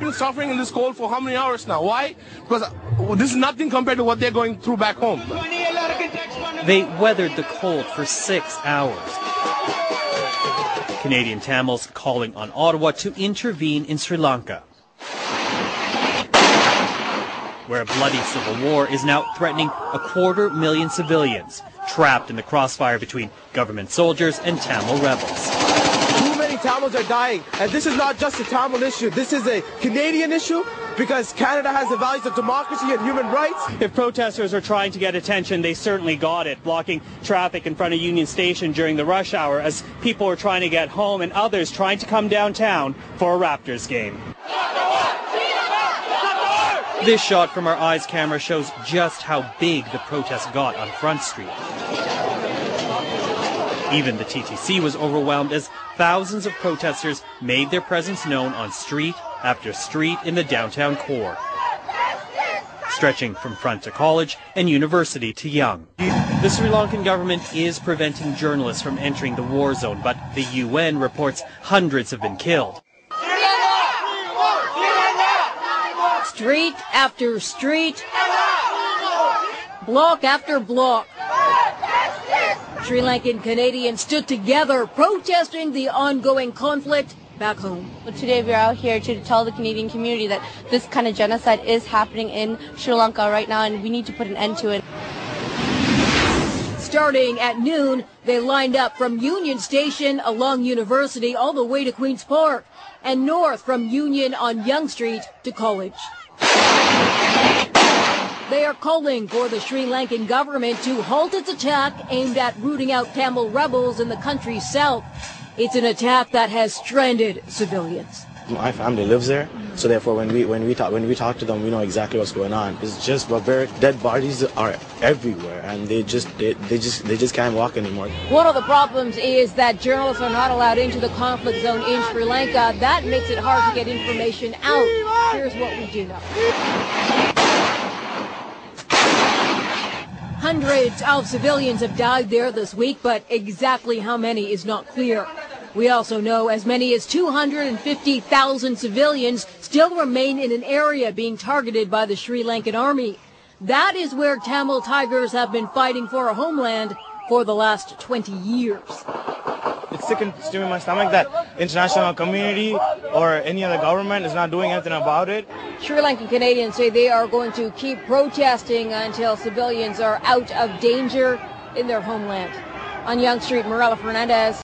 been suffering in this cold for how many hours now? Why? Because this is nothing compared to what they're going through back home. They weathered the cold for 6 hours. Canadian Tamils calling on Ottawa to intervene in Sri Lanka, where a bloody civil war is now threatening 250,000 civilians, trapped in the crossfire between government soldiers and Tamil rebels. Too many Tamils are dying, and this is not just a Tamil issue. This is a Canadian issue because Canada has the values of democracy and human rights. If protesters are trying to get attention, they certainly got it, blocking traffic in front of Union Station during the rush hour as people were trying to get home and others trying to come downtown for a Raptors game. This shot from our Eyes camera shows just how big the protest got on Front Street. Even the TTC was overwhelmed as thousands of protesters made their presence known on street after street in the downtown core, stretching from Front to College and University to Young. The Sri Lankan government is preventing journalists from entering the war zone, but the UN reports hundreds have been killed. Street after street, block after block. Sri Lankan Canadians stood together protesting the ongoing conflict back home. Today we're out here to tell the Canadian community that this kind of genocide is happening in Sri Lanka right now and we need to put an end to it. Starting at noon, they lined up from Union Station along University all the way to Queen's Park and north from Union on Yonge Street to College. They are calling for the Sri Lankan government to halt its attack aimed at rooting out Tamil rebels in the country's south. It's an attack that has stranded civilians. My family lives there, so therefore when we talk to them, we know exactly what's going on. It's just barbaric. Dead bodies are everywhere, and they just can't walk anymore. One of the problems is that journalists are not allowed into the conflict zone in Sri Lanka. That makes it hard to get information out. Here's what we do know. Hundreds of civilians have died there this week, but exactly how many is not clear. We also know as many as 250,000 civilians still remain in an area being targeted by the Sri Lankan army. That is where Tamil Tigers have been fighting for a homeland for the last 20 years. It's sick and to my stomach that international community or any other government is not doing anything about it. Sri Lankan Canadians say they are going to keep protesting until civilians are out of danger in their homeland. On Yonge Street, Morella Fernandez.